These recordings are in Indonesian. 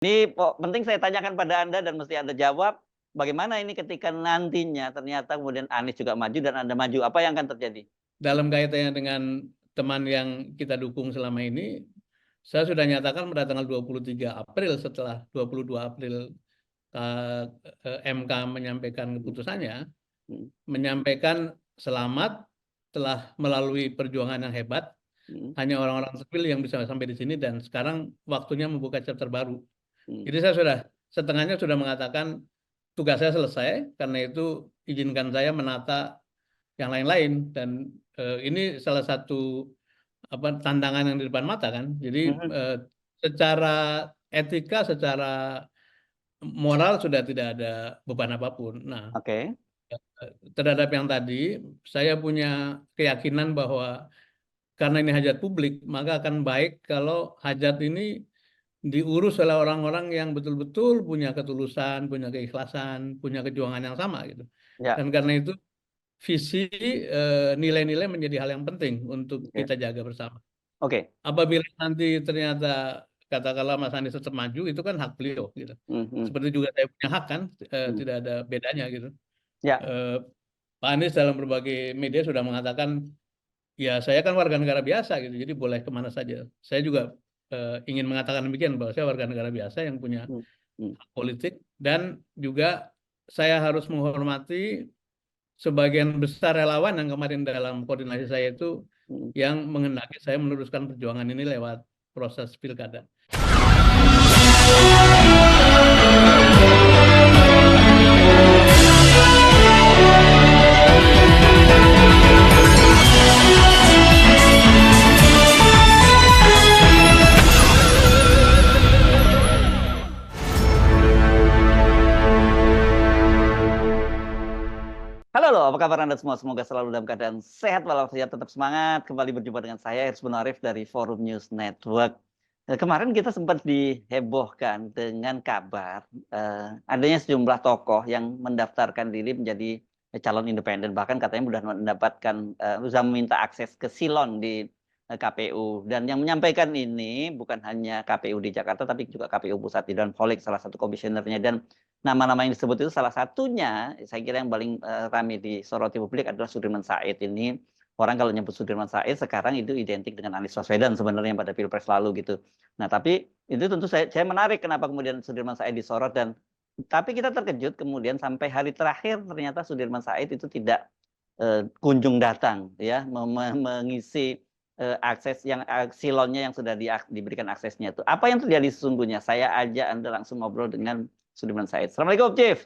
Ini penting saya tanyakan pada Anda dan mesti Anda jawab, bagaimana ini ketika nantinya ternyata kemudian Anies juga maju dan Anda maju, apa yang akan terjadi? Dalam kaitannya dengan teman yang kita dukung selama ini, saya sudah nyatakan pada tanggal 23 April setelah 22 April MK menyampaikan keputusannya, Hmm, menyampaikan selamat telah melalui perjuangan yang hebat, hmm, hanya orang-orang terpilih yang bisa sampai di sini dan sekarang waktunya membuka chapter baru. hmm. Jadi saya sudah setengahnya sudah mengatakan tugas saya selesai, karena itu izinkan saya menata yang lain-lain dan ini salah satu tantangan yang di depan mata kan. Jadi Mhm. secara etika, secara moral sudah tidak ada beban apapun. Nah, Oke. terhadap yang tadi, saya punya keyakinan bahwa karena ini hajat publik, maka akan baik kalau hajat ini diurus oleh orang-orang yang betul-betul punya ketulusan, punya keikhlasan, punya kejuangan yang sama gitu. Ya. Dan karena itu visi, nilai-nilai menjadi hal yang penting untuk Oke. kita jaga bersama. Oke. Apabila nanti ternyata katakanlah Mas Anies tetap maju, itu kan hak beliau gitu. Mhm. Seperti juga saya punya hak kan, Hmm. tidak ada bedanya gitu. Ya. Eh, Pak Anies dalam berbagai media sudah mengatakan, ya saya kan warga negara biasa gitu, jadi boleh kemana saja. Saya juga ingin mengatakan demikian, bahwa saya warga negara biasa yang punya Hmm. Hmm. hak politik, dan juga saya harus menghormati sebagian besar relawan yang kemarin dalam koordinasi saya itu Hmm. yang menghendaki saya meneruskan perjuangan ini lewat proses pilkada. Halo loh, apa kabar Anda semua? Semoga selalu dalam keadaan sehat walafiat, tetap semangat. Kembali berjumpa dengan saya, Irsbun Arif dari Forum News Network. Kemarin kita sempat dihebohkan dengan kabar adanya sejumlah tokoh yang mendaftarkan diri menjadi calon independen. Bahkan katanya sudah mendapatkan, sudah meminta akses ke Silon di KPU. Dan yang menyampaikan ini bukan hanya KPU di Jakarta, tapi juga KPU Pusat, Ridwan Holik, salah satu komisionernya. Dan nama-nama yang disebut itu salah satunya, saya kira yang paling ramai disoroti publik adalah Sudirman Said ini. Orang kalau nyebut Sudirman Said sekarang itu identik dengan Anies Baswedan sebenarnya pada Pilpres lalu gitu. Nah, tapi itu tentu saya menarik kenapa kemudian Sudirman Said disorot, dan tapi kita terkejut kemudian sampai hari terakhir ternyata Sudirman Said itu tidak kunjung datang ya mengisi akses yang silonnya yang sudah diberikan aksesnya itu. Apa yang terjadi sesungguhnya? Saya ajak Anda langsung ngobrol dengan Sudirman Said. Assalamualaikum, Chief.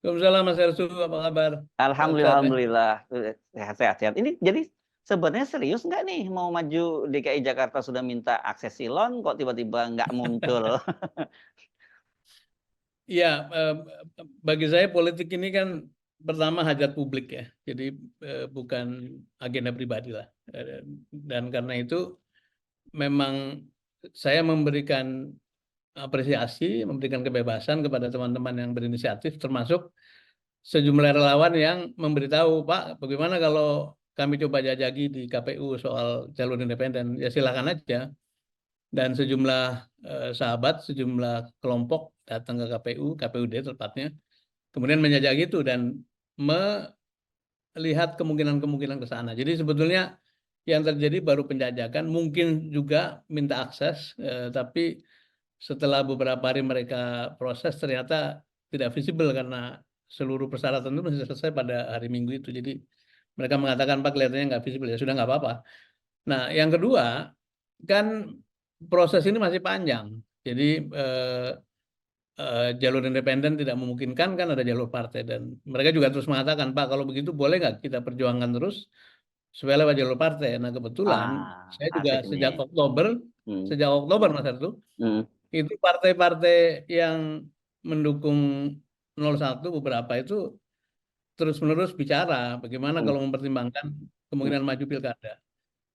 Waalaikumsalam Mas Ersu, apa kabar? Alhamdulillah, Sehat ya? alhamdulillah. Sehat-sehat. Ini jadi sebenarnya serius nggak nih mau maju DKI Jakarta, sudah minta akses silon kok tiba-tiba nggak muncul? Iya, bagi saya politik ini kan pertama hajat publik ya, jadi bukan agenda pribadi lah. Dan karena itu memang saya memberikan apresiasi, memberikan kebebasan kepada teman-teman yang berinisiatif, termasuk sejumlah relawan yang memberitahu, Pak, bagaimana kalau kami coba jajaki di KPU soal jalur independen, ya silakan aja. Dan sejumlah sahabat, sejumlah kelompok datang ke KPU, KPUD tepatnya, kemudian menjajaki itu dan melihat kemungkinan-kemungkinan ke sana. Jadi sebetulnya yang terjadi baru penjajakan, mungkin juga minta akses, tapi setelah beberapa hari mereka proses ternyata tidak visible karena seluruh persyaratan itu masih selesai pada hari Minggu itu. Jadi mereka mengatakan, Pak, kelihatannya nggak visible, ya sudah nggak apa-apa. Nah, yang kedua kan proses ini masih panjang. Jadi jalur independen tidak memungkinkan, kan ada jalur partai, dan mereka juga terus mengatakan, Pak, kalau begitu boleh nggak kita perjuangkan terus supaya lewat jalur partai. Nah, kebetulan saya juga Asik ini. Hmm. sejak Oktober Mas Artu, Hmm. itu partai-partai yang mendukung 01 beberapa itu terus-menerus bicara bagaimana Hmm. kalau mempertimbangkan Hmm. kemungkinan maju pilkada.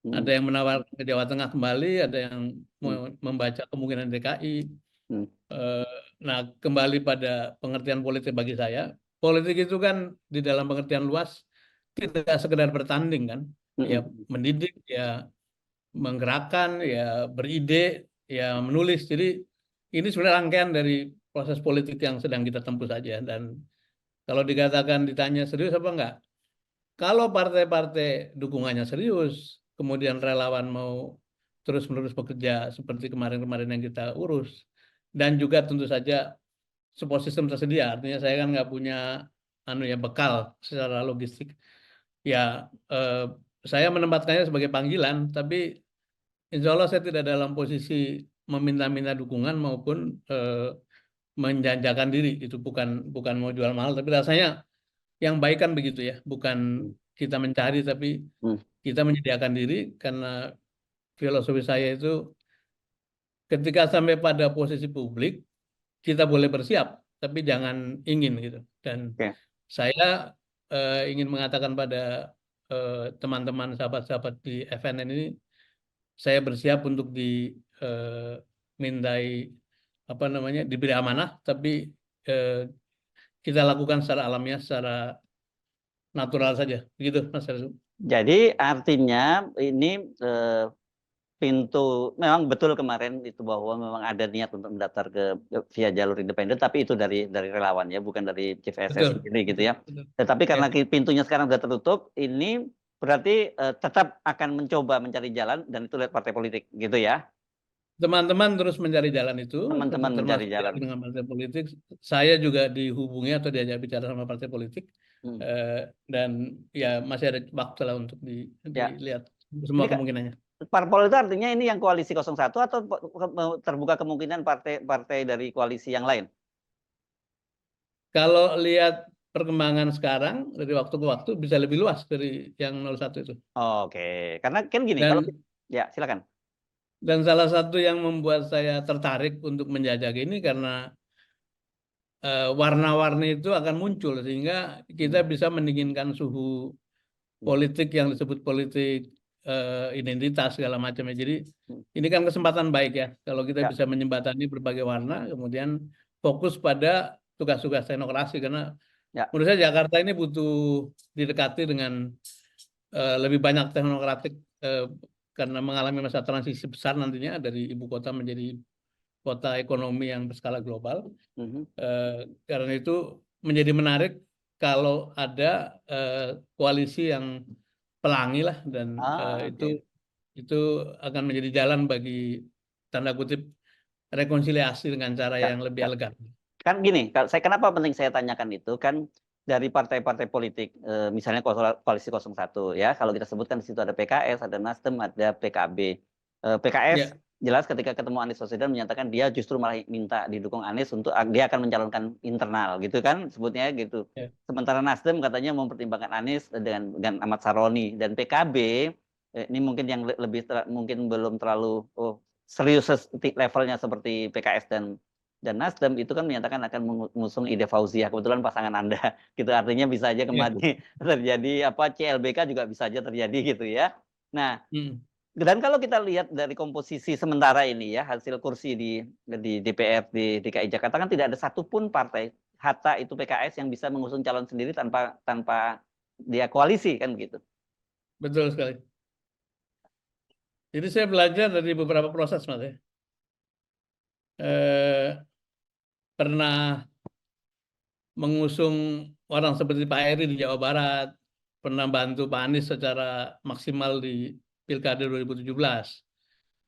Hmm. Ada yang menawarkan ke Jawa Tengah kembali, ada yang Hmm. membaca kemungkinan DKI. Hmm. Eh, Nah, kembali pada pengertian politik bagi saya, politik itu kan di dalam pengertian luas tidak sekedar bertanding kan, ya Hmm. mendidik, ya menggerakkan, ya beride, ya menulis. Jadi ini sebenarnya rangkaian dari proses politik yang sedang kita tempuh saja. Dan kalau dikatakan ditanya serius apa enggak, kalau partai-partai dukungannya serius, kemudian relawan mau terus-menerus bekerja seperti kemarin-kemarin yang kita urus, dan juga tentu saja support system tersedia, artinya saya kan nggak punya bekal secara logistik, ya saya menempatkannya sebagai panggilan, tapi insya Allah saya tidak dalam posisi meminta-minta dukungan maupun menjanjakan diri, itu bukan mau jual mahal, tapi rasanya yang baik kan begitu ya, bukan kita mencari tapi Hmm. kita menyediakan diri, karena filosofi saya itu ketika sampai pada posisi publik kita boleh bersiap tapi jangan ingin gitu. Dan Oke. saya ingin mengatakan pada teman-teman sahabat-sahabat di FNN ini, saya bersiap untuk dimintai diberi amanah, tapi kita lakukan secara alamiah, secara natural saja, begitu Mas Herzl. Jadi artinya ini pintu memang betul kemarin itu bahwa memang ada niat untuk mendaftar via jalur independen, tapi itu dari relawan ya, bukan dari Chief SS Betul, sendiri gitu ya. betul. Tetapi karena Ya. pintunya sekarang sudah tertutup, ini berarti tetap akan mencoba mencari jalan, dan itu lihat partai politik gitu ya. Teman-teman terus mencari jalan itu, Teman-teman mencari termasuk jalan. dengan partai politik. Saya juga dihubungi atau diajak bicara sama partai politik, Hmm. dan ya masih ada waktu lah untuk Ya. dilihat Ini semua kemungkinannya. parpol itu artinya ini yang koalisi 01 atau terbuka kemungkinan partai dari koalisi yang lain? Kalau lihat perkembangan sekarang dari waktu ke waktu bisa lebih luas dari yang 01 itu. Oke, karena kan gini, kalau Dan ya silakan. salah satu yang membuat saya tertarik untuk menjajak ini karena warna-warni itu akan muncul sehingga kita bisa mendinginkan suhu politik yang disebut politik identitas segala macam ya. Jadi ini kan kesempatan baik ya kalau kita Ya. bisa menyembatani berbagai warna, kemudian fokus pada tugas-tugas teknokrasi, karena Ya. menurut saya Jakarta ini butuh didekati dengan lebih banyak teknokratik, karena mengalami masa transisi besar nantinya dari ibu kota menjadi kota ekonomi yang berskala global. Karena itu menjadi menarik kalau ada koalisi yang pelangi lah, dan Oke. itu akan menjadi jalan bagi tanda kutip rekonsiliasi dengan cara Ya, yang lebih ya. elegan. Kan gini, kenapa penting saya tanyakan itu kan dari partai-partai politik, misalnya koalisi 01 ya, kalau kita sebutkan di situ ada PKS, ada Nasdem, ada PKB. PKS Ya, jelas ketika ketemu Anies Baswedan menyatakan dia justru malah minta didukung Anies untuk dia akan mencalonkan internal gitu kan, sebutnya gitu. ya. Sementara Nasdem katanya mempertimbangkan Anies dengan Ahmad Saroni, dan PKB ini mungkin yang mungkin belum terlalu serius levelnya seperti PKS dan Nasdem itu kan menyatakan akan mengusung ide Fauziah, kebetulan pasangan Anda gitu, artinya bisa aja Ya. kembali terjadi CLBK juga bisa aja terjadi gitu ya. Nah, Hmm. dan kalau kita lihat dari komposisi sementara ini ya, hasil kursi di DPR di DKI Jakarta kan tidak ada satupun partai, hatta itu PKS, yang bisa mengusung calon sendiri tanpa dia koalisi kan gitu. Betul sekali. Jadi saya belajar dari beberapa proses, Mas ya. Pernah mengusung orang seperti Pak Eri di Jawa Barat, pernah bantu Pak Anies secara maksimal di Pilkada 2017,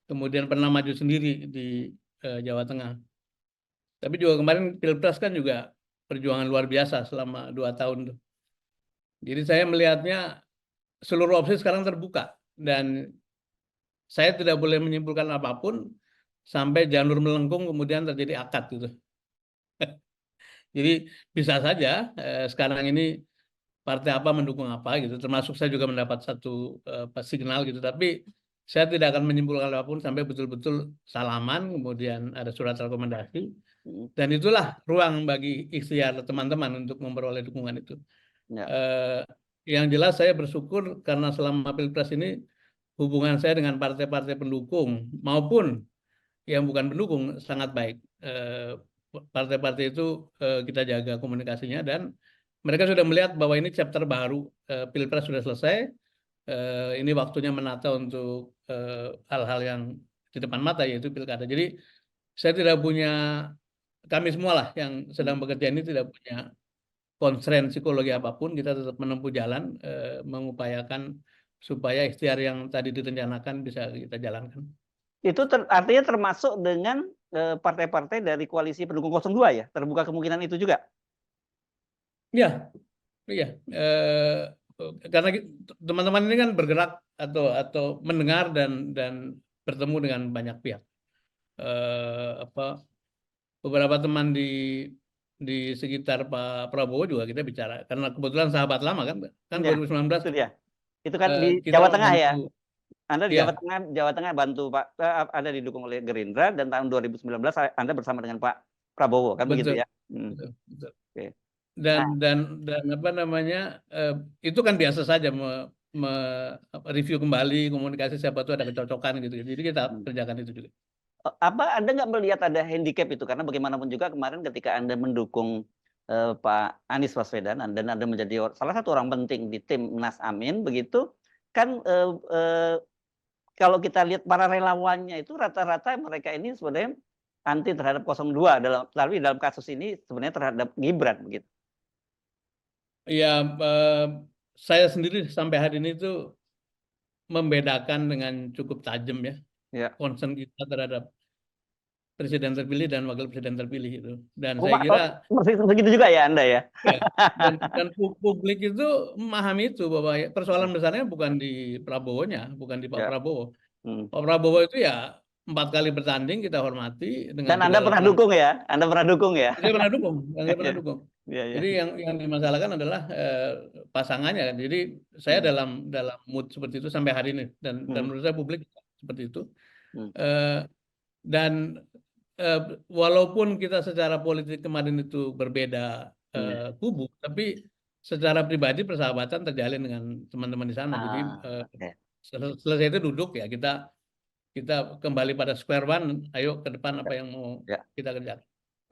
kemudian pernah maju sendiri di Jawa Tengah. Tapi juga kemarin Pilpres kan juga perjuangan luar biasa selama 2 tahun tuh. Jadi saya melihatnya seluruh opsi sekarang terbuka, dan saya tidak boleh menyimpulkan apapun sampai janur melengkung kemudian terjadi akad gitu. Jadi bisa saja sekarang ini partai apa mendukung apa gitu, termasuk saya juga mendapat satu signal gitu, tapi saya tidak akan menyimpulkan apapun sampai betul-betul salaman kemudian ada surat rekomendasi, dan itulah ruang bagi ikhtiar teman-teman untuk memperoleh dukungan itu. Ya. Yang jelas saya bersyukur karena selama Pilpres ini hubungan saya dengan partai-partai pendukung maupun yang bukan pendukung sangat baik. Partai-partai itu kita jaga komunikasinya, dan mereka sudah melihat bahwa ini chapter baru, Pilpres sudah selesai, ini waktunya menata untuk hal-hal yang di depan mata, yaitu pilkada. Jadi saya tidak punya, kami semua lah yang sedang bekerja ini tidak punya konstrain psikologi apapun, kita tetap menempuh jalan, mengupayakan supaya ikhtiar yang tadi direncanakan bisa kita jalankan. Itu artinya termasuk dengan partai-partai dari koalisi pendukung 02 ya? Terbuka kemungkinan itu juga? Iya, iya. Karena teman-teman ini kan bergerak atau mendengar dan bertemu dengan banyak pihak. Beberapa teman di sekitar Pak Prabowo juga kita bicara, karena kebetulan sahabat lama kan Ya, 2019 itu dia. Itu kan di kita Jawa Tengah ya? membantu. Anda di Ya, Jawa Tengah bantu Pak, Anda didukung oleh Gerindra, dan tahun 2019 Anda bersama dengan Pak Prabowo, kan begitu betul, ya? betul, betul. Oke. Dan Nah, dan apa namanya, itu kan biasa saja review kembali komunikasi, siapa tuh ada kecocokan gitu. Jadi kita kerjakan itu juga. apa Anda nggak melihat ada handicap itu? Karena bagaimanapun juga kemarin ketika Anda mendukung Pak Anies Baswedan dan Anda menjadi salah satu orang penting di tim Nas Amin, begitu kan kalau kita lihat para relawannya itu rata-rata mereka ini sebenarnya anti terhadap 02, tapi dalam kasus ini sebenarnya terhadap Gibran begitu. Ya, saya sendiri sampai hari ini tuh membedakan dengan cukup tajam ya Ya. concern kita terhadap presiden terpilih dan wakil presiden terpilih itu. Dan Oh, saya kira begitu juga ya Anda ya. ya, dan publik itu memahami itu bahwa persoalan besarnya bukan di Prabowo-nya, bukan di Pak Ya. Prabowo. Hmm. Pak Prabowo itu ya 4 kali bertanding, kita hormati dengan Dan Anda segala pernah dukung ya? Anda pernah dukung ya? Saya pernah dukung, saya pernah Iya, dukung. iya, iya. Jadi yang dimasalahkan adalah pasangannya kan. Jadi saya dalam mood seperti itu sampai hari ini, dan menurut saya publik seperti itu. Dan walaupun kita secara politik kemarin itu berbeda kubu, tapi secara pribadi persahabatan terjalin dengan teman-teman di sana. Jadi Oke. selesai itu duduk ya, kita kembali pada square one. Ayo ke depan apa yang mau Ya. kita kerjakan.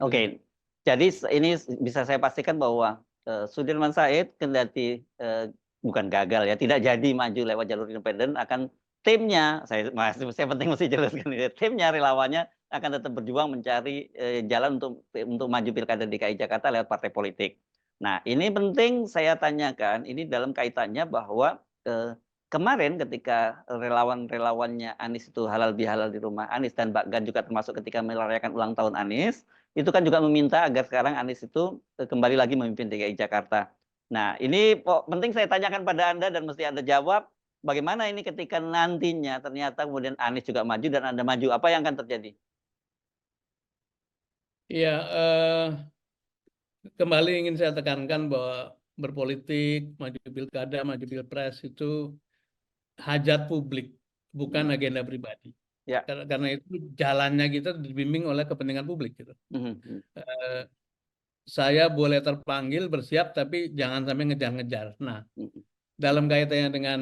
Oke. Jadi ini bisa saya pastikan bahwa Sudirman Said kendati bukan gagal ya, tidak jadi maju lewat jalur independen, akan timnya, saya penting mesti jelaskan ini, timnya, relawannya akan tetap berjuang mencari jalan untuk maju pilkada DKI Jakarta lewat partai politik. Nah, ini penting saya tanyakan, ini dalam kaitannya bahwa kemarin ketika relawan-relawannya Anies itu halal bihalal di rumah Anies, dan Mbak Gan juga termasuk ketika merayakan ulang tahun Anies, itu kan juga meminta agar sekarang Anies itu kembali lagi memimpin DKI Jakarta. Nah, ini penting saya tanyakan pada Anda dan mesti Anda jawab, bagaimana ini ketika nantinya ternyata kemudian Anies juga maju dan Anda maju, apa yang akan terjadi? Iya, kembali ingin saya tekankan bahwa berpolitik, maju pilkada, maju pilpres itu hajat publik, bukan agenda pribadi. Ya. Karena itu jalannya kita dibimbing oleh kepentingan publik gitu. Saya boleh terpanggil bersiap, tapi jangan sampai ngejar-ngejar. Nah, dalam kaitannya dengan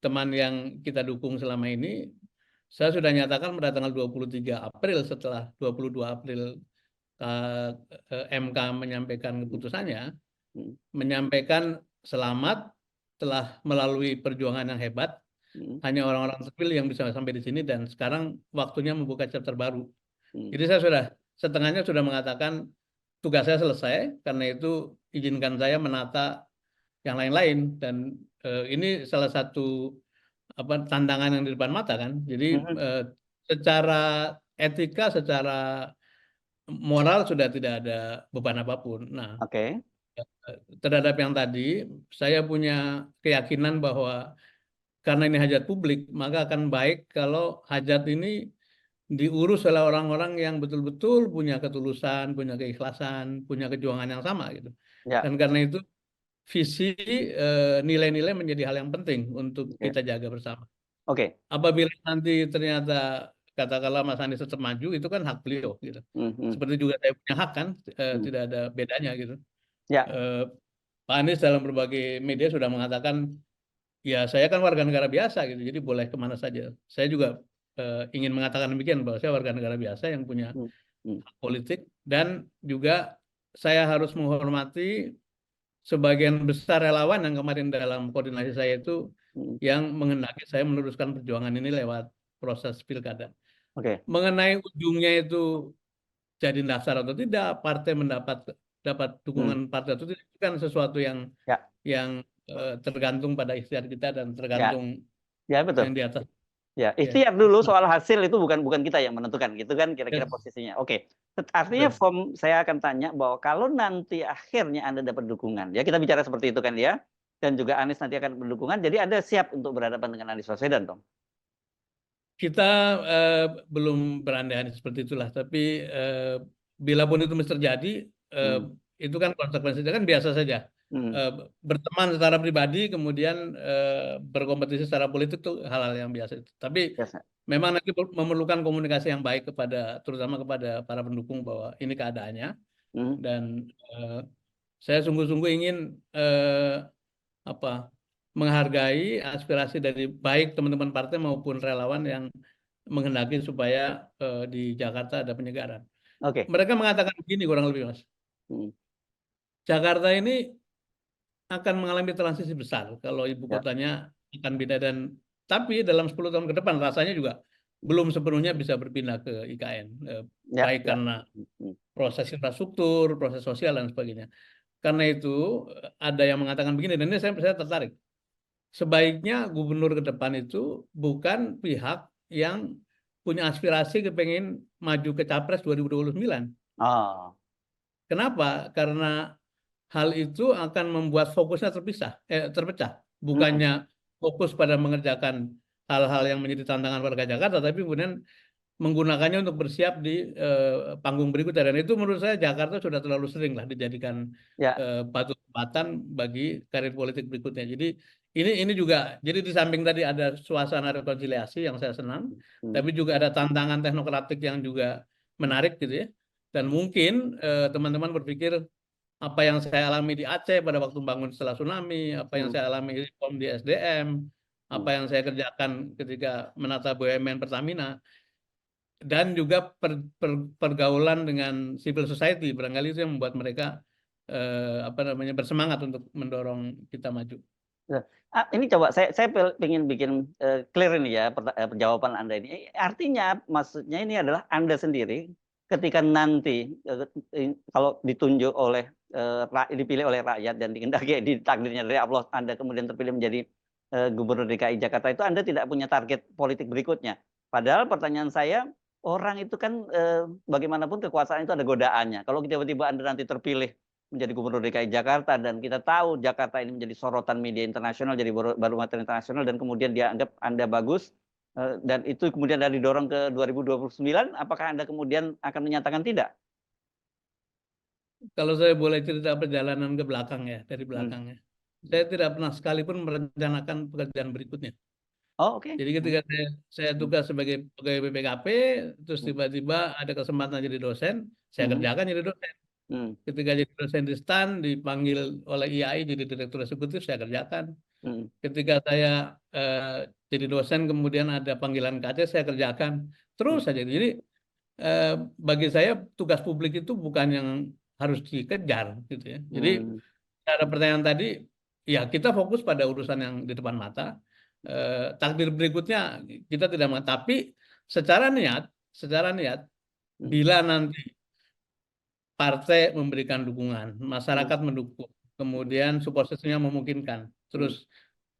teman yang kita dukung selama ini, saya sudah nyatakan pada tanggal 23 April setelah 22 April MK menyampaikan keputusannya, menyampaikan selamat telah melalui perjuangan yang hebat. Hanya orang-orang terpilih yang bisa sampai di sini, dan sekarang waktunya membuka chapter baru. Jadi saya setengahnya sudah mengatakan tugas saya selesai, karena itu izinkan saya menata yang lain-lain, dan ini salah satu tantangan yang di depan mata kan. Jadi secara etika, secara moral sudah tidak ada beban apapun. Nah, terhadap yang tadi, saya punya keyakinan bahwa karena ini hajat publik, maka akan baik kalau hajat ini diurus oleh orang-orang yang betul-betul punya ketulusan, punya keikhlasan, punya kejuangan yang sama gitu. Ya. Dan karena itu visi, nilai-nilai menjadi hal yang penting untuk kita jaga bersama. Apabila nanti ternyata katakanlah Mas Anies tetap maju, itu kan hak beliau gitu. Seperti juga saya punya hak kan, tidak ada bedanya gitu. Pak Anies dalam berbagai media sudah mengatakan, ya saya kan warga negara biasa gitu, jadi boleh kemana saja. Saya juga ingin mengatakan demikian, bahwa saya warga negara biasa yang punya hak politik, dan juga saya harus menghormati sebagian besar relawan yang kemarin dalam koordinasi saya itu yang menghendaki saya meneruskan perjuangan ini lewat proses pilkada. Mengenai ujungnya itu jadi dasar atau tidak, partai dapat dukungan partai atau tidak, itu kan sesuatu yang Ya, tergantung pada ikhtiar kita dan ya, tergantung ya betul. yang di atas. Ya, Ya, ikhtiar dulu, soal hasil itu bukan bukan kita yang menentukan, gitu kan kira-kira ya, posisinya. Oke, artinya betul. saya akan tanya bahwa kalau nanti akhirnya Anda dapat dukungan, ya kita bicara seperti itu kan ya, dan juga Anies nanti akan berdukungan, jadi Anda siap untuk berhadapan dengan Anies Baswedan dong? Kita belum berandai-andai seperti itulah, tapi bila pun itu mesti terjadi, Hmm. itu kan konsekuensinya kan biasa saja. Hmm. Berteman secara pribadi, kemudian berkompetisi secara politik itu hal-hal yang biasa. Tapi Biasa. memang nanti memerlukan komunikasi yang baik terutama kepada para pendukung bahwa ini keadaannya, Hmm. dan saya sungguh-sungguh ingin menghargai aspirasi dari baik teman-teman partai maupun relawan yang menghendaki supaya di Jakarta ada penyegaran. Oke. Mereka mengatakan begini kurang lebih, Mas. Hmm. Jakarta ini akan mengalami transisi besar kalau ibu Ya. kotanya akan pindah, tapi dalam 10 tahun ke depan rasanya juga belum sepenuhnya bisa berpindah ke IKN, Ya. baik Ya. karena Hmm. proses infrastruktur, proses sosial dan sebagainya. Karena itu ada yang mengatakan begini, dan ini saya tertarik. Sebaiknya gubernur ke depan itu bukan pihak yang punya aspirasi kepengen maju ke Capres 2029. Oh. Kenapa? Karena hal itu akan membuat fokusnya terpecah. Hmm. Bukannya fokus pada mengerjakan hal-hal yang menjadi tantangan warga Jakarta, tapi kemudian menggunakannya untuk bersiap di panggung berikutnya. Dan itu menurut saya Jakarta sudah terlalu sering lah dijadikan Ya. batu lompatan bagi karir politik berikutnya. Jadi ini juga, jadi di samping tadi ada suasana rekonsiliasi yang saya senang, Hmm. tapi juga ada tantangan teknokratik yang juga menarik gitu ya. Dan mungkin teman-teman berpikir apa yang saya alami di Aceh pada waktu bangun setelah tsunami, apa yang Hmm. saya alami di SDM, apa Hmm. yang saya kerjakan ketika menata BUMN Pertamina, dan juga pergaulan dengan civil society, barangkali itu yang membuat mereka bersemangat untuk mendorong kita maju. Ya. Ini coba saya pengen bikin clear ini ya jawaban Anda ini. Artinya maksudnya ini adalah Anda sendiri ketika nanti kalau ditunjuk oleh dipilih oleh rakyat dan dikehendaki di takdirnya dari Allah, Anda kemudian terpilih menjadi Gubernur DKI Jakarta, itu Anda tidak punya target politik berikutnya. Padahal pertanyaan saya, orang itu kan bagaimanapun kekuasaan itu ada godaannya. Kalau tiba-tiba Anda nanti terpilih menjadi Gubernur DKI Jakarta dan kita tahu Jakarta ini menjadi sorotan media internasional, jadi barometer internasional, dan kemudian dia anggap Anda bagus dan itu kemudian Anda didorong ke 2029, apakah Anda kemudian akan menyatakan tidak? Kalau saya boleh cerita perjalanan ke belakang ya, dari Hmm. belakangnya. Saya tidak pernah sekalipun merencanakan pekerjaan berikutnya. Oh, oke. Jadi ketika saya Hmm. tugas sebagai pegawai BPKP, terus Hmm. tiba-tiba ada kesempatan jadi dosen, saya Hmm. kerjakan jadi dosen. Hmm. Ketika jadi dosen di STAN, dipanggil oleh IAI jadi direktur eksekutif, saya kerjakan. Hmm. Ketika saya jadi dosen, kemudian ada panggilan KC, saya kerjakan. Hmm. Terus saja. Jadi bagi saya tugas publik itu bukan yang harus dikejar, gitu ya. Jadi Hmm. ada pertanyaan tadi, ya kita fokus pada urusan yang di depan mata. Takdir berikutnya kita tidak mau. Tapi secara niat, Hmm. bila nanti partai memberikan dukungan, Hmm. masyarakat mendukung, kemudian support system-nya memungkinkan, Hmm. terus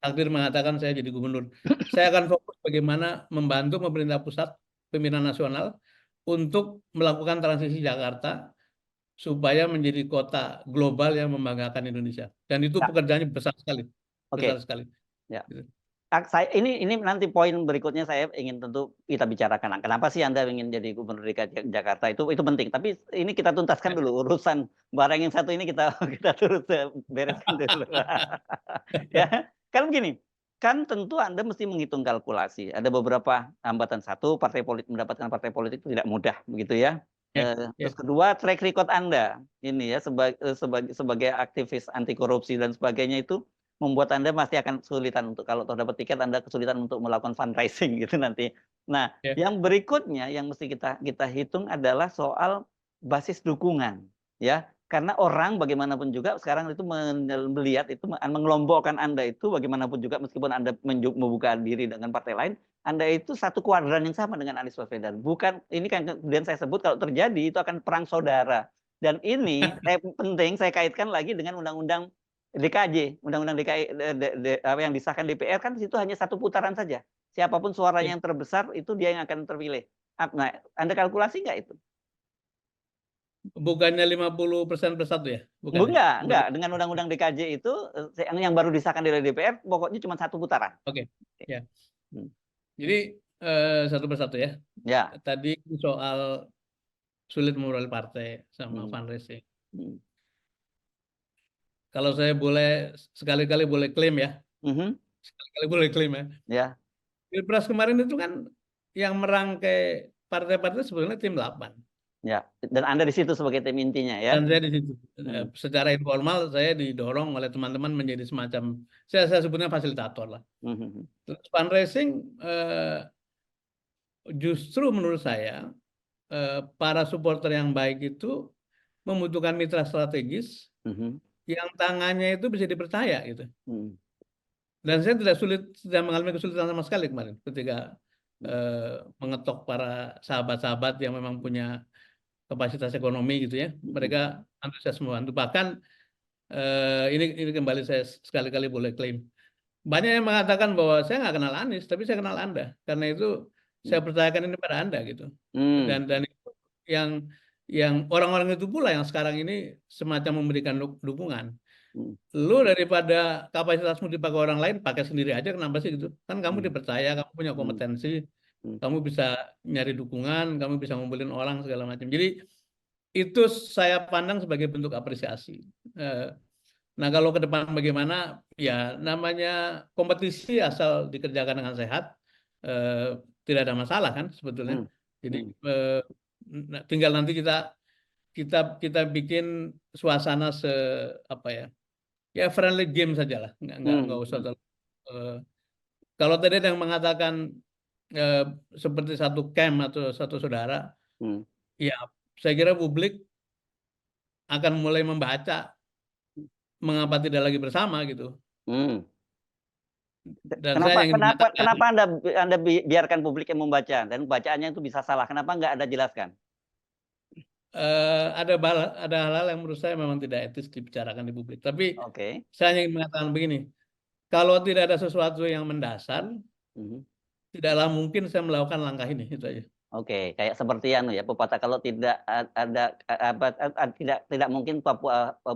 takdir mengatakan saya jadi gubernur, saya akan fokus bagaimana membantu pemerintah pusat, pimpinan nasional untuk melakukan transisi Jakarta supaya menjadi kota global yang membanggakan Indonesia. Dan itu Ya, pekerjaannya besar sekali, besar oke. sekali. Ya. Gitu. Ini nanti poin berikutnya saya ingin tentu kita bicarakan. Kenapa sih Anda ingin jadi Gubernur DKI Jakarta, itu penting. Tapi ini kita tuntaskan dulu urusan barang yang satu ini, kita kita terus bereskan dulu. Ya, kan begini, kan tentu Anda mesti menghitung kalkulasi. Ada beberapa hambatan. Satu, mendapatkan partai politik itu tidak mudah, begitu ya. Ya, ya. Terus kedua, track record Anda ini ya sebagai aktivis anti korupsi dan sebagainya itu membuat Anda pasti akan kesulitan untuk, kalau toh dapat tiket Anda kesulitan untuk melakukan fundraising gitu nanti. Nah, Ya. yang berikutnya yang mesti kita hitung adalah soal basis dukungan, ya. Karena orang bagaimanapun juga sekarang itu melihat itu mengelompokkan Anda itu bagaimanapun juga, meskipun Anda membuka diri dengan partai lain, Anda itu satu kuadran yang sama dengan Anies Baswedan. Bukan, ini kan kemudian saya sebut kalau terjadi itu akan perang saudara. Dan ini penting saya kaitkan lagi dengan undang-undang DKJ, undang-undang DKI yang disahkan DPR kan di situ hanya satu putaran saja. Siapapun suaranya yang terbesar itu dia yang akan terpilih. Nah, Anda kalkulasi nggak itu? Bukannya 50% plus 1 ya? Bukan ya? Enggak. Dengan undang-undang DKJ itu yang baru disahkan dari DPR pokoknya cuma satu putaran. Oke, ya. Hmm. Jadi satu persatu ya. Ya. Tadi soal sulit memperoleh partai sama fundraising. Kalau saya boleh sekali-kali boleh klaim ya. Sekali-kali boleh klaim ya. Ya. Pilpres kemarin itu kan yang merangkai partai-partai sebetulnya tim 8. Ya, dan Anda di situ sebagai tim intinya ya. Dan saya di situ. Secara informal saya didorong oleh teman-teman menjadi semacam saya sebutnya fasilitator lah. Terus fundraising justru menurut saya para supporter yang baik itu membutuhkan mitra strategis yang tangannya itu bisa dipercaya gitu. Dan saya tidak mengalami kesulitan sama sekali kemarin ketika mengetok para sahabat-sahabat yang memang punya kapasitas ekonomi gitu ya. Mereka antusias membantu. Bahkan ini kembali saya sekali-kali boleh klaim. Banyak yang mengatakan bahwa saya nggak kenal Anies, tapi saya kenal Anda. Karena itu saya percayakan ini pada Anda gitu. Dan itu yang orang-orang itu pula yang sekarang ini semacam memberikan dukungan. Lu daripada kapasitasmu dipakai orang lain, pakai sendiri aja, kenapa sih gitu? Kan kamu dipercaya, kamu punya kompetensi, kamu bisa nyari dukungan, kamu bisa ngumpulin orang segala macam. Jadi itu saya pandang sebagai bentuk apresiasi. Nah kalau ke depan bagaimana, ya namanya kompetisi asal dikerjakan dengan sehat, tidak ada masalah kan sebetulnya. Jadi tinggal nanti kita bikin suasana ya friendly game saja lah, nggak usah kalau tadi ada yang mengatakan seperti satu camp atau satu saudara, ya saya kira publik akan mulai membaca mengapa tidak lagi bersama gitu. Dan kenapa Anda biarkan publik yang membaca dan bacaannya itu bisa salah? Kenapa nggak Anda jelaskan? Ada hal-hal yang menurut saya memang tidak etis dibicarakan di publik. Tapi saya ingin mengatakan begini, kalau tidak ada sesuatu yang mendasar, tidaklah mungkin saya melakukan langkah ini, itu aja. Oke, kayak seperti ya pepatah kalau tidak ada tidak mungkin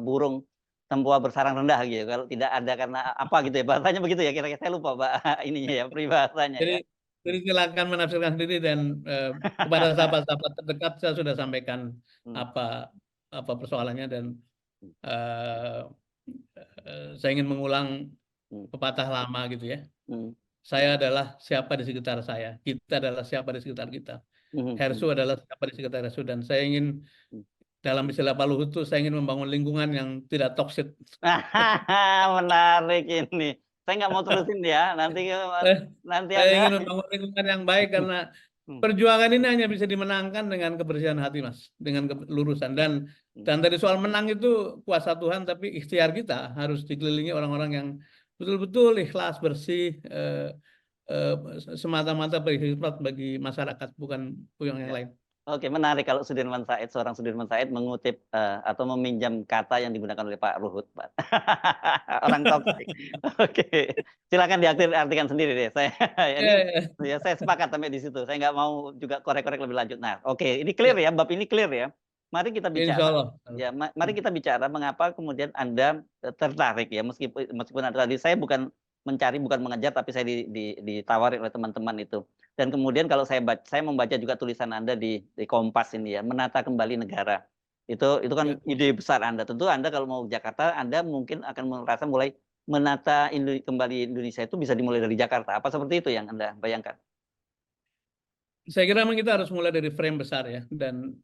burung tempua bersarang rendah gitu. Kalau tidak ada karena apa gitu ya, bahasanya begitu ya, kira-kira saya lupa Pak ininya ya, peribahasanya ya. Jadi silakan menafsirkan sendiri dan kepada sahabat-sahabat terdekat saya sudah sampaikan apa persoalannya dan saya ingin mengulang pepatah lama gitu ya. Saya adalah siapa di sekitar saya, kita adalah siapa di sekitar kita. Hersu adalah siapa di sekitar Hersu, dan saya ingin dalam istilah Pak Luhut itu saya ingin membangun lingkungan yang tidak toksik. Menarik ini. Saya nggak mau terusin ya, nanti saya ingin membangun lingkungan yang baik karena perjuangan ini hanya bisa dimenangkan dengan kebersihan hati, Mas, dengan kelurusan. Dan tadi soal menang itu kuasa Tuhan, tapi ikhtiar kita harus dikelilingi orang-orang yang betul-betul ikhlas, bersih, semata-mata berkhidmat bagi masyarakat, bukan yang lain. Oke, menarik kalau seorang Sudirman Said mengutip atau meminjam kata yang digunakan oleh Pak Luhut, Pak. Orang toksik. Oke, silakan diartikan sendiri deh. Saya sepakat sampai di situ. Saya nggak mau juga korek-korek lebih lanjut. Nah, oke, ini clear ya, bab ini clear ya. Mari kita bicara. Ya, mari kita bicara mengapa kemudian Anda tertarik ya, meskipun tadi saya bukan mengejar, tapi saya ditawari oleh teman-teman itu. Dan kemudian kalau saya membaca juga tulisan Anda di Kompas ini ya, menata kembali negara. Itu kan ide besar Anda. Tentu Anda kalau mau Jakarta, Anda mungkin akan merasa mulai menata kembali Indonesia itu bisa dimulai dari Jakarta. Apa seperti itu yang Anda bayangkan? Saya kira memang kita harus mulai dari frame besar ya, dan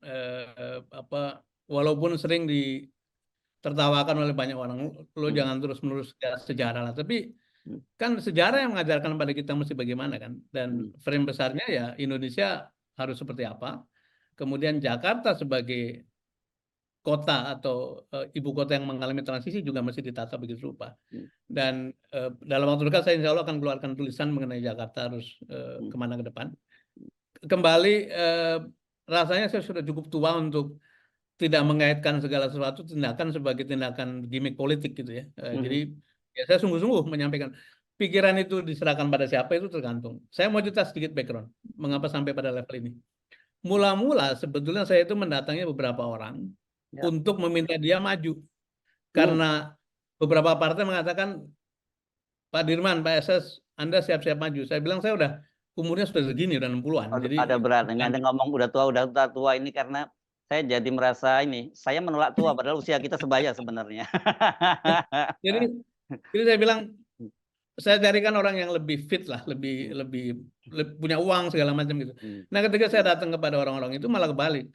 walaupun sering ditertawakan oleh banyak orang, lo jangan terus-menerus sejarah lah, tapi kan sejarah yang mengajarkan pada kita mesti bagaimana kan, dan frame besarnya ya Indonesia harus seperti apa, kemudian Jakarta sebagai kota atau ibu kota yang mengalami transisi juga mesti ditata begitu rupa. Dan dalam waktu dekat saya insya Allah akan keluarkan tulisan mengenai Jakarta harus kemana ke depan. Kembali rasanya saya sudah cukup tua untuk tidak mengaitkan segala sesuatu tindakan sebagai tindakan gimmick politik gitu ya. Jadi ya saya sungguh-sungguh menyampaikan pikiran itu diserahkan pada siapa itu tergantung. Saya mau cerita sedikit background mengapa sampai pada level ini. Mula-mula sebetulnya saya itu mendatangi beberapa orang untuk meminta dia maju. Karena beberapa partai mengatakan, Pak Dirman, Pak SS, Anda siap-siap maju. Saya bilang saya udah umurnya sudah segini, udah 60-an. Jadi Ada berat. Anda ngomong udah tua ini karena saya jadi merasa ini, saya menolak tua padahal usia kita sebaya sebenarnya. jadi saya bilang, saya carikan orang yang lebih fit lah, lebih punya uang segala macam gitu. Nah, ketika saya datang kepada orang-orang itu malah kebalik.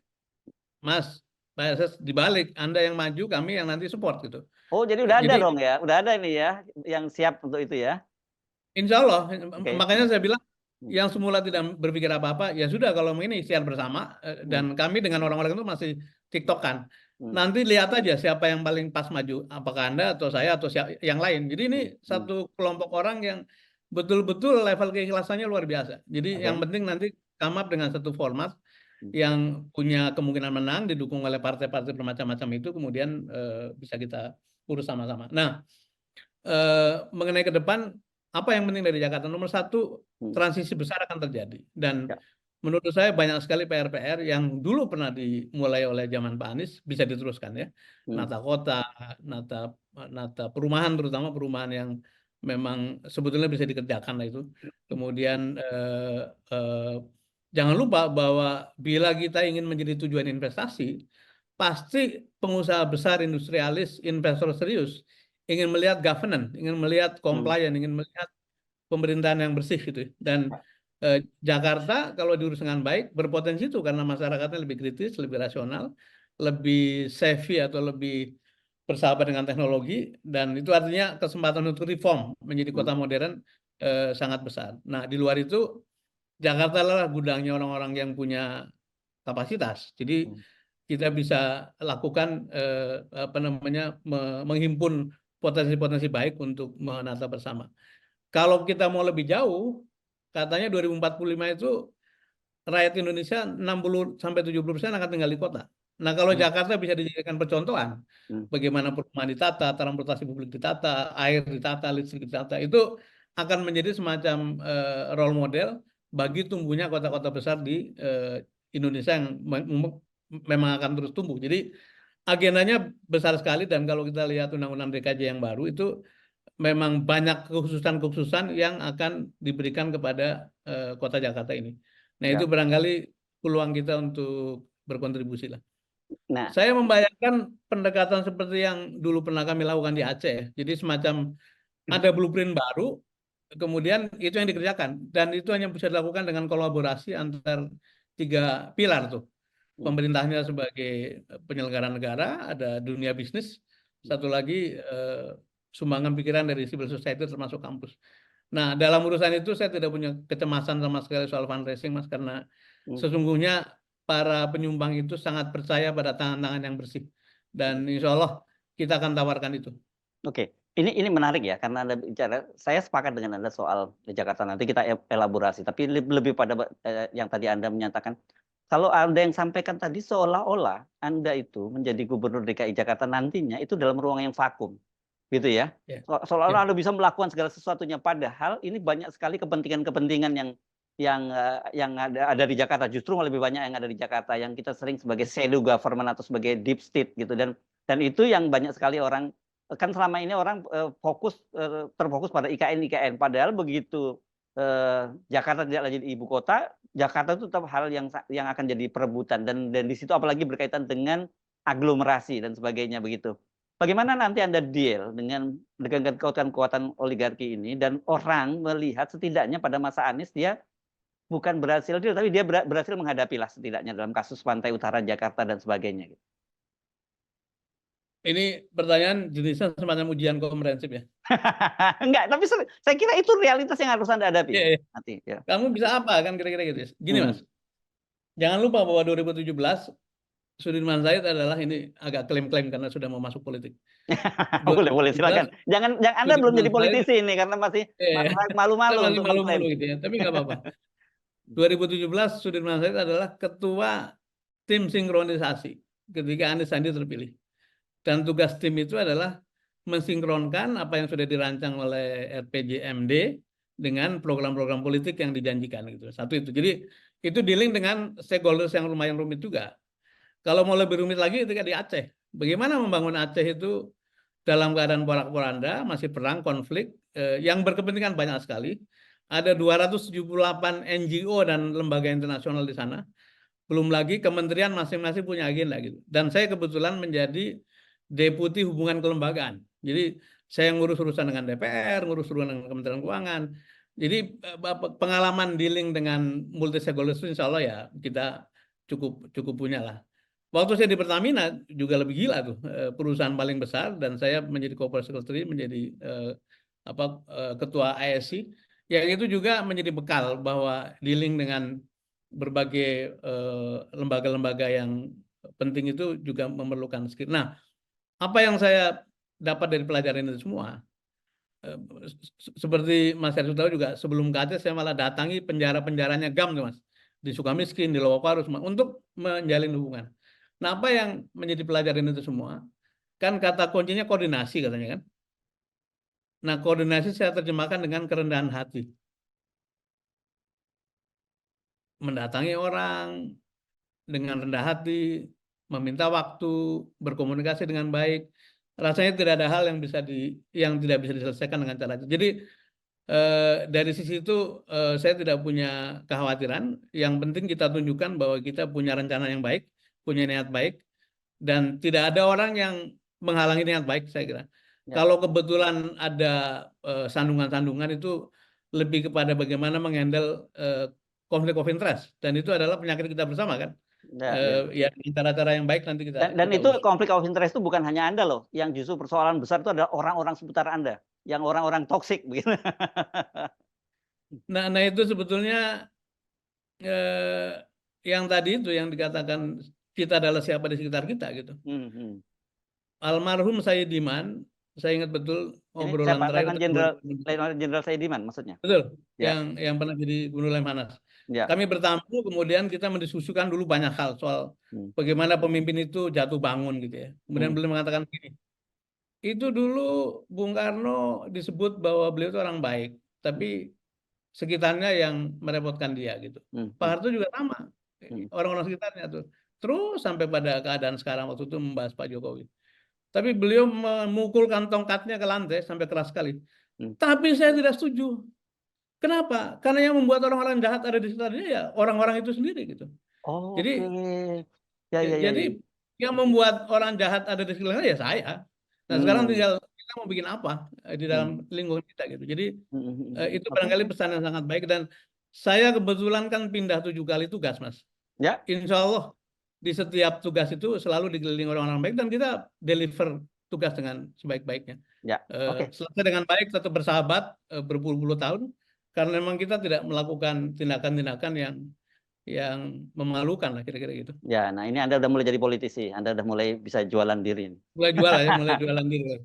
Mas, Pak SS dibalik, Anda yang maju, kami yang nanti support gitu. Oh, jadi udah ada dong ya, udah ada ini ya, yang siap untuk itu ya. Insya Allah, makanya saya bilang yang semula tidak berpikir apa-apa, ya sudah kalau ini ikhtiar bersama dan kami dengan orang-orang itu masih tiktokan. Nanti lihat aja siapa yang paling pas maju, apakah Anda atau saya atau yang lain. Jadi ini satu kelompok orang yang betul-betul level keikhlasannya luar biasa. Jadi yang penting nanti come up dengan satu format yang punya kemungkinan menang, didukung oleh partai-partai bermacam-macam itu, kemudian bisa kita urus sama-sama. Nah, mengenai ke depan, apa yang penting dari Jakarta? Nomor satu, transisi besar akan terjadi. Dan menurut saya banyak sekali PR-PR yang dulu pernah dimulai oleh zaman Pak Anies bisa diteruskan ya. Nata kota, nata perumahan, terutama perumahan yang memang sebetulnya bisa dikerjakan lah itu. Kemudian jangan lupa bahwa bila kita ingin menjadi tujuan investasi, pasti pengusaha besar, industrialis, investor serius ingin melihat governance, ingin melihat compliance, ingin melihat pemerintahan yang bersih gitu. Dan Jakarta kalau diurus dengan baik berpotensi itu karena masyarakatnya lebih kritis, lebih rasional, lebih savvy atau lebih bersahabat dengan teknologi, dan itu artinya kesempatan untuk reform menjadi kota modern sangat besar. Nah, di luar itu Jakarta adalah gudangnya orang-orang yang punya kapasitas. Jadi kita bisa lakukan menghimpun potensi-potensi baik untuk menata bersama. Kalau kita mau lebih jauh, katanya 2045 itu rakyat Indonesia 60-70% akan tinggal di kota. Nah, kalau Jakarta bisa dijadikan percontohan, bagaimana perumahan ditata, transportasi publik ditata, air ditata, listrik ditata, itu akan menjadi semacam role model bagi tumbuhnya kota-kota besar di Indonesia yang memang akan terus tumbuh. Jadi agendanya besar sekali, dan kalau kita lihat undang-undang DKJ yang baru itu memang banyak kekhususan-kekhususan yang akan diberikan kepada kota Jakarta ini. Nah, itu barangkali peluang kita untuk berkontribusi lah. Nah, saya membayangkan pendekatan seperti yang dulu pernah kami lakukan di Aceh. Jadi semacam ada blueprint baru, kemudian itu yang dikerjakan. Dan itu hanya bisa dilakukan dengan kolaborasi antar 3 pilar tuh. Pemerintahnya sebagai penyelenggara negara, ada dunia bisnis, satu lagi sumbangan pikiran dari civil society termasuk kampus. Nah, dalam urusan itu saya tidak punya kecemasan sama sekali soal fundraising, Mas, karena sesungguhnya para penyumbang itu sangat percaya pada tangan-tangan yang bersih. Dan insya Allah kita akan tawarkan itu. Oke, ini menarik ya, karena Anda bicara, saya sepakat dengan Anda soal Jakarta, nanti kita elaborasi. Tapi lebih pada yang tadi Anda menyatakan, kalau Anda yang sampaikan tadi seolah-olah Anda itu menjadi gubernur DKI Jakarta nantinya itu dalam ruang yang vakum. Gitu ya. Seolah-olah Anda bisa melakukan segala sesuatunya, padahal ini banyak sekali kepentingan-kepentingan yang ada di Jakarta. Justru lebih banyak yang ada di Jakarta, yang kita sering sebagai shadow government atau sebagai deep state gitu, dan itu yang banyak sekali orang, kan selama ini orang terfokus pada IKN, padahal begitu Jakarta tidak lagi di ibu kota, Jakarta itu tetap hal yang akan jadi perebutan, dan di situ apalagi berkaitan dengan aglomerasi dan sebagainya begitu. Bagaimana nanti Anda deal dengan kekuatan-kekuatan oligarki ini, dan orang melihat setidaknya pada masa Anies dia bukan berhasil deal, tapi dia berhasil menghadapi lah setidaknya dalam kasus Pantai Utara Jakarta dan sebagainya. Ini pertanyaan jenisnya semacam ujian komprehensif ya? Enggak, tapi saya kira itu realitas yang harus Anda hadapi. Nanti, Kamu bisa apa kan kira-kira gitu. Gini Mas, jangan lupa bahwa 2017 Sudirman Said adalah, ini agak klaim-klaim karena sudah mau masuk politik. Boleh 2017 silakan. Jangan Anda belum Sudirman jadi Said, politisi ini karena masih saya malu-malu masih untuk mengklaim. malu-malu gitu ya, tapi nggak apa-apa. 2017 Sudirman Said adalah ketua tim sinkronisasi ketika Anies Sandi terpilih. Dan tugas tim itu adalah mensinkronkan apa yang sudah dirancang oleh RPJMD dengan program-program politik yang dijanjikan gitu. Satu itu. Jadi itu dealing dengan stakeholders yang lumayan rumit juga. Kalau mau lebih rumit lagi ketika di Aceh. Bagaimana membangun Aceh itu dalam keadaan porak-poranda, masih perang, konflik, yang berkepentingan banyak sekali. Ada 278 NGO dan lembaga internasional di sana. Belum lagi kementerian masing-masing punya agenda gitu. Dan saya kebetulan menjadi deputi hubungan kelembagaan. Jadi saya ngurus urusan dengan DPR, ngurus urusan dengan Kementerian Keuangan. Jadi pengalaman dealing dengan multi stakeholders itu insya Allah ya kita cukup punya lah. Waktu saya di Pertamina juga lebih gila tuh, perusahaan paling besar, dan saya menjadi corporate secretary, menjadi ketua ISC, yang itu juga menjadi bekal bahwa dealing dengan berbagai lembaga-lembaga yang penting itu juga memerlukan skill. Nah, apa yang saya dapat dari pelajaran itu semua, seperti Mas Hersut tahu juga, sebelum ke Aceh saya malah datangi penjara-penjaranya GAM tuh Mas, di Sukamiskin, di Lowoparu, untuk menjalin hubungan. Nah, apa yang menjadi pelajaran itu semua? Kan kata kuncinya koordinasi katanya kan. Nah, koordinasi saya terjemahkan dengan kerendahan hati. Mendatangi orang dengan rendah hati, meminta waktu, berkomunikasi dengan baik. Rasanya tidak ada hal yang tidak bisa diselesaikan dengan cara itu. Jadi dari sisi itu saya tidak punya kekhawatiran. Yang penting kita tunjukkan bahwa kita punya rencana yang baik, punya niat baik, dan tidak ada orang yang menghalangi niat baik, saya kira. Ya. Kalau kebetulan ada sandungan-sandungan, itu lebih kepada bagaimana menghandle konflik of interest, dan itu adalah penyakit kita bersama kan. Ya cara-cara yang baik nanti Dan kita itu urus. konflik of interest itu bukan hanya Anda loh, yang justru persoalan besar itu adalah orang-orang seputar Anda, yang orang-orang toksik begitu. Nah itu sebetulnya yang tadi itu yang dikatakan kita adalah siapa di sekitar kita gitu. Almarhum Saidiman, saya ingat betul obrolan terakhir. Letnan Jenderal Saidiman maksudnya. Betul, ya. yang pernah jadi Gubernur Lemhanas. Ya. Kami bertamu, kemudian kita mendiskusikan dulu banyak hal soal bagaimana pemimpin itu jatuh bangun gitu ya. Kemudian beliau mengatakan begini, itu dulu Bung Karno disebut bahwa beliau itu orang baik, tapi sekitarnya yang merepotkan dia gitu. Pak Harto juga sama, orang-orang sekitarnya tuh. Terus sampai pada keadaan sekarang waktu itu membahas Pak Jokowi. Tapi beliau memukulkan tongkatnya ke lantai sampai keras sekali. Tapi saya tidak setuju. Kenapa? Karena yang membuat orang-orang jahat ada di sekitarnya ya orang-orang itu sendiri gitu. Oh, jadi, jadi yang membuat orang jahat ada di sekitarnya ya saya. Nah sekarang tinggal kita mau bikin apa di dalam lingkungan kita gitu. Jadi itu barangkali pesan yang sangat baik, dan saya kebetulan kan pindah 7 kali tugas Mas. Ya. Insya Allah di setiap tugas itu selalu dikelilingi orang-orang baik, dan kita deliver tugas dengan sebaik-baiknya. Ya. Selesai dengan baik, tetap bersahabat berpuluh-puluh tahun, karena memang kita tidak melakukan tindakan-tindakan yang memalukan lah kira-kira gitu. Ya, nah ini Anda udah mulai jadi politisi, Anda udah mulai bisa jualan diri. Mulai jualan diri.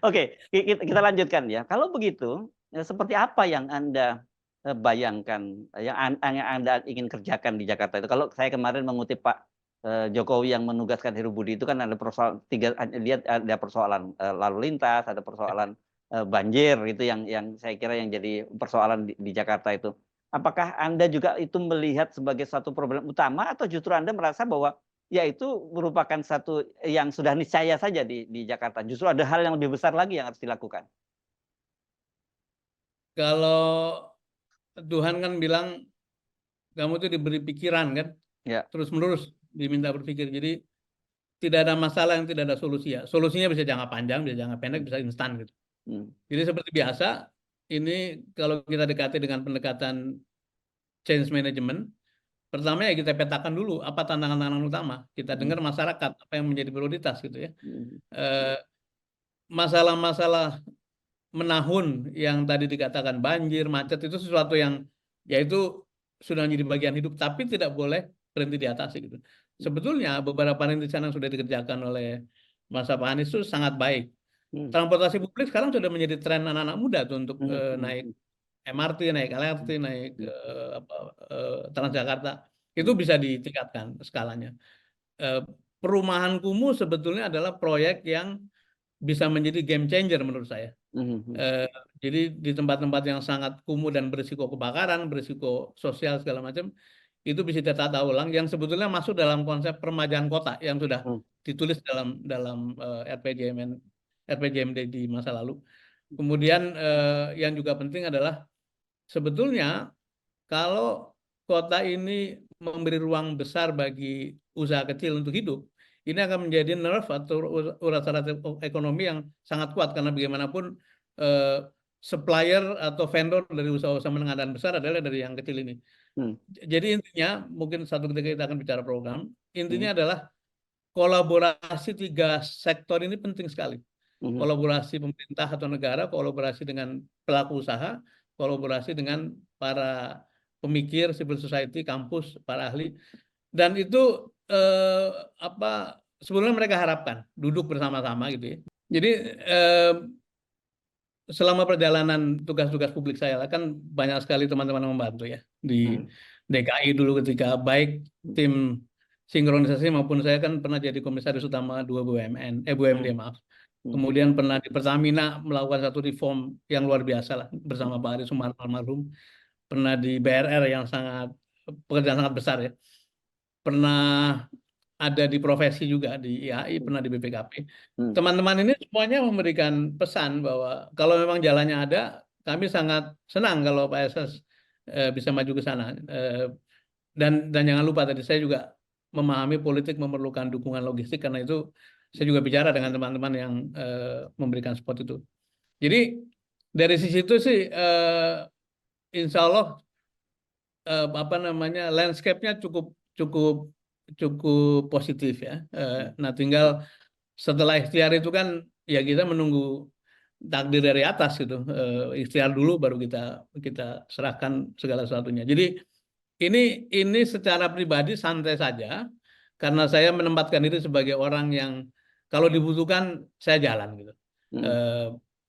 Oke, kita lanjutkan ya. Kalau begitu, seperti apa yang Anda bayangkan, yang Anda ingin kerjakan di Jakarta itu? Kalau saya kemarin mengutip Pak Jokowi yang menugaskan Heru Budi itu kan ada persoalan ada persoalan lalu lintas, ada persoalan banjir, itu yang saya kira yang jadi persoalan di Jakarta itu. Apakah Anda juga itu melihat sebagai satu problem utama, atau justru Anda merasa bahwa ya itu merupakan satu yang sudah niscaya saja di Jakarta? Justru ada hal yang lebih besar lagi yang harus dilakukan. Kalau Tuhan kan bilang kamu itu diberi pikiran kan, ya. Terus menerus diminta berpikir. Jadi tidak ada masalah yang tidak ada solusi ya. Solusinya bisa jangka panjang, bisa jangka pendek, bisa instan gitu. Jadi seperti biasa, ini kalau kita dekati dengan pendekatan change management, pertama ya kita petakan dulu apa tantangan-tantangan utama. Kita dengar masyarakat apa yang menjadi prioritas gitu ya. Masalah-masalah menahun yang tadi dikatakan banjir, macet, itu sesuatu yang ya itu sudah menjadi bagian hidup, tapi tidak boleh berhenti diatasi gitu. Sebetulnya beberapa rintisan yang sudah dikerjakan oleh masa Pak Anies itu sangat baik. Transportasi publik sekarang sudah menjadi tren anak-anak muda tuh untuk naik MRT, naik LRT, naik Transjakarta. Itu bisa ditingkatkan skalanya. Perumahan kumuh sebetulnya adalah proyek yang bisa menjadi game changer menurut saya. Jadi di tempat-tempat yang sangat kumuh dan berisiko kebakaran, berisiko sosial segala macam, itu bisa ditata ulang yang sebetulnya masuk dalam konsep peremajaan kota yang sudah ditulis dalam RPJMD di masa lalu. Kemudian yang juga penting adalah sebetulnya kalau kota ini memberi ruang besar bagi usaha kecil untuk hidup, ini akan menjadi nerve atau urat ekonomi yang sangat kuat karena bagaimanapun supplier atau vendor dari usaha-usaha menengah dan besar adalah dari yang kecil ini. Jadi intinya mungkin satu ketika kita akan bicara program, intinya adalah kolaborasi 3 sektor ini penting sekali. Kolaborasi pemerintah atau negara, kolaborasi dengan pelaku usaha, kolaborasi dengan para pemikir, civil society, kampus, para ahli. Dan itu sebelumnya mereka harapkan duduk bersama-sama gitu ya. Jadi selama perjalanan tugas-tugas publik saya kan banyak sekali teman-teman yang membantu ya di DKI dulu ketika baik tim sinkronisasi maupun saya kan pernah jadi komisaris utama 2 BUMD maaf. Kemudian pernah di Pertamina melakukan satu reform yang luar biasa lah bersama Pak Ari Sumarno almarhum. Pernah di BRR yang pekerjaan sangat besar ya. Pernah ada di profesi juga di IAI, pernah di BPKP. Teman-teman ini semuanya memberikan pesan bahwa kalau memang jalannya ada, kami sangat senang kalau Pak SS bisa maju ke sana. Dan jangan lupa tadi saya juga memahami politik memerlukan dukungan logistik karena itu saya juga bicara dengan teman-teman yang memberikan support itu. Jadi dari sisi itu sih insya Allah landscape-nya cukup positif ya. Nah tinggal setelah ikhtiar itu kan ya kita menunggu takdir dari atas gitu. Ikhtiar dulu baru kita serahkan segala sesuatunya. Jadi ini secara pribadi santai saja karena saya menempatkan diri sebagai orang yang kalau dibutuhkan saya jalan gitu.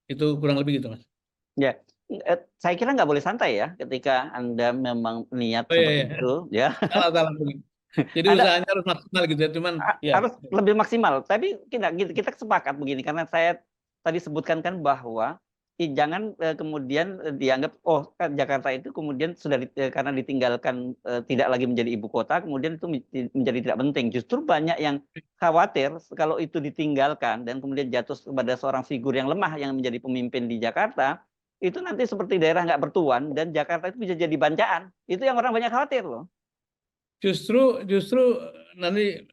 Itu kurang lebih gitu Mas. Ya, saya kira nggak boleh santai ya ketika Anda memang niat seperti itu ya. Salah. Jadi usahanya harus maksimal gitu ya, cuman harus lebih maksimal. Tapi kita sepakat begini karena saya tadi sebutkan kan bahwa jangan kemudian dianggap Jakarta itu kemudian sudah karena ditinggalkan tidak lagi menjadi ibu kota, kemudian itu menjadi tidak penting. Justru banyak yang khawatir kalau itu ditinggalkan dan kemudian jatuh kepada seorang figur yang lemah yang menjadi pemimpin di Jakarta, itu nanti seperti daerah nggak bertuan dan Jakarta itu bisa jadi bancaan. Itu yang orang banyak khawatir loh. Justru nanti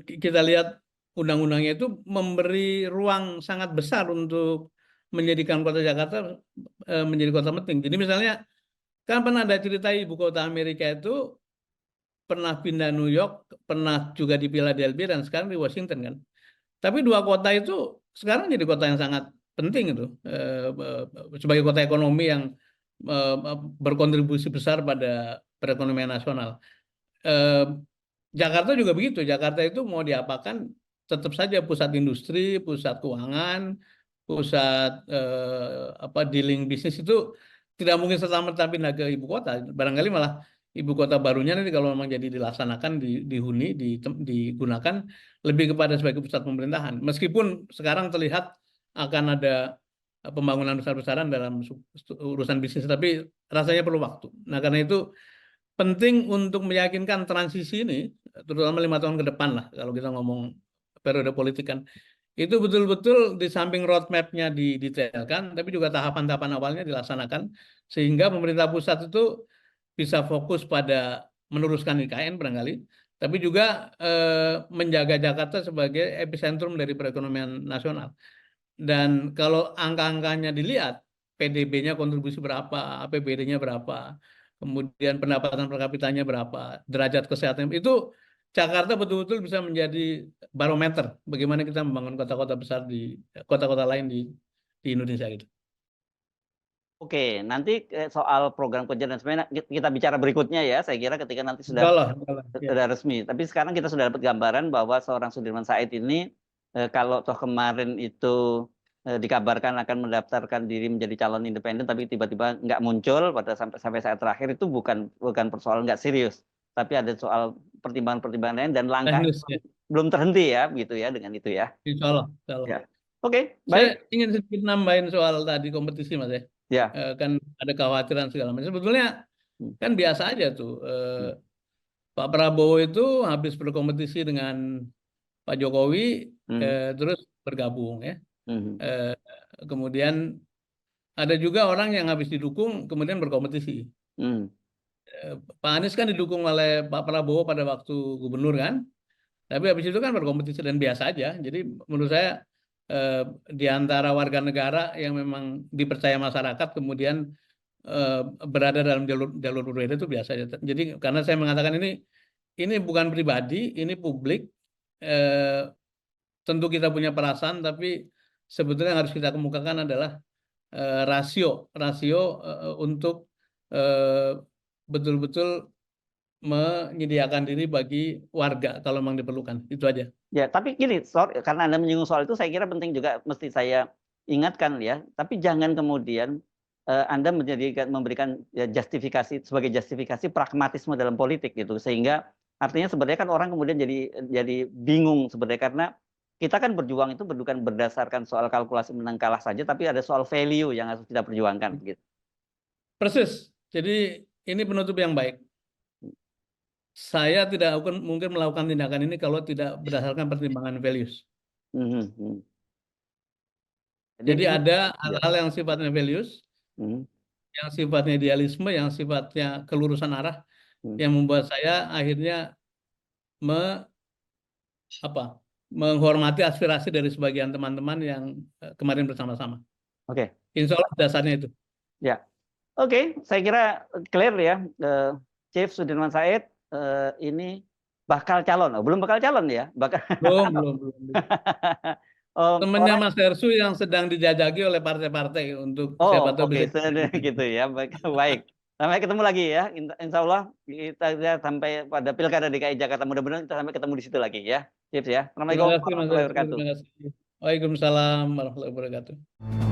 kita lihat undang-undangnya itu memberi ruang sangat besar untuk menjadikan kota Jakarta menjadi kota penting. Jadi misalnya kan pernah ada cerita ibu kota Amerika itu pernah pindah New York, pernah juga di Philadelphia dan sekarang di Washington kan. Tapi 2 kota itu sekarang jadi kota yang sangat penting itu sebagai kota ekonomi yang berkontribusi besar pada perekonomian nasional. Jakarta juga begitu. Jakarta itu mau diapakan tetap saja pusat industri, pusat keuangan, pusat dealing bisnis itu tidak mungkin serta-merta pindah ke ibu kota. Barangkali malah ibu kota barunya nanti kalau memang jadi dilaksanakan dihuni digunakan lebih kepada sebagai pusat pemerintahan. Meskipun sekarang terlihat akan ada pembangunan besar-besaran dalam urusan bisnis, tapi rasanya perlu waktu. Nah karena itu penting untuk meyakinkan transisi ini, terutama 5 tahun ke depan lah, kalau kita ngomong periode politik kan, itu betul-betul di samping roadmap-nya didetailkan, tapi juga tahapan-tahapan awalnya dilaksanakan, sehingga pemerintah pusat itu bisa fokus pada meneruskan IKN barangkali, tapi juga menjaga Jakarta sebagai epicentrum dari perekonomian nasional. Dan kalau angka-angkanya dilihat, PDB-nya kontribusi berapa, APBD-nya berapa, kemudian pendapatan per kapitanya berapa, derajat kesehatan itu Jakarta betul-betul bisa menjadi barometer bagaimana kita membangun kota-kota besar di kota-kota lain di Indonesia gitu. Oke, nanti soal program kerja dan sebagainya kita bicara berikutnya ya. Saya kira ketika nanti Insya sudah Allah, ya. resmi. Tapi sekarang kita sudah dapat gambaran bahwa seorang Sudirman Said ini kalau toh kemarin itu dikabarkan akan mendaftarkan diri menjadi calon independen, tapi tiba-tiba nggak muncul pada sampai saat terakhir, itu bukan persoalan nggak serius, tapi ada soal pertimbangan-pertimbangan lain dan langkah Teknis ya. belum terhenti ya, begitu ya dengan itu ya. Insya Allah, insya Allah. Ya. Oke, Saya baik. ingin sedikit nambahin soal tadi kompetisi, Mas ya. Ya. Kan ada kekhawatiran segala macam. Sebetulnya Hmm. kan biasa aja tuh. Pak Prabowo itu habis berkompetisi dengan Pak Jokowi, terus bergabung ya. Kemudian ada juga orang yang habis didukung kemudian berkompetisi. Pak Anies kan didukung oleh Pak Prabowo pada waktu gubernur kan, tapi habis itu kan berkompetisi dan biasa aja. Jadi menurut saya di antara warga negara yang memang dipercaya masyarakat kemudian berada dalam jalur berbeda itu biasa aja. Jadi karena saya mengatakan ini bukan pribadi, ini publik. Tentu kita punya perasaan, tapi sebetulnya yang harus kita kemukakan adalah rasio untuk betul-betul menyediakan diri bagi warga kalau memang diperlukan. Itu aja. Ya, tapi gini, karena Anda menyinggung soal itu, saya kira penting juga mesti saya ingatkan ya. Tapi jangan kemudian Anda memberikan justifikasi sebagai justifikasi pragmatisme dalam politik gitu, sehingga artinya sebenarnya kan orang kemudian jadi bingung sebenarnya, karena kita kan berjuang itu bukan berdasarkan soal kalkulasi menang kalah saja, tapi ada soal value yang harus kita perjuangkan gitu. Persis. Jadi ini penutup yang baik. Saya tidak mungkin melakukan tindakan ini kalau tidak berdasarkan pertimbangan values. Jadi ada hal-hal yang sifatnya values, yang sifatnya idealisme, yang sifatnya kelurusan arah, yang membuat saya akhirnya menghormati aspirasi dari sebagian teman-teman yang kemarin bersama-sama. Oke. Insya Allah dasarnya itu. Ya. Oke, saya kira clear ya. Chief Sudirman Said ini bakal calon. Belum bakal calon ya? Belum. Temannya Mas Hersu yang sedang dijajaki oleh partai-partai untuk siapa tahu bisa. Gitu ya. Baik. Sampai ketemu lagi ya. Insya Allah kita sampai pada Pilkada DKI Jakarta. Mudah-mudahan kita sampai ketemu di situ lagi ya. Chief ya. Assalamualaikum warahmatullahi wabarakatuh. Waalaikumsalam warahmatullahi wabarakatuh.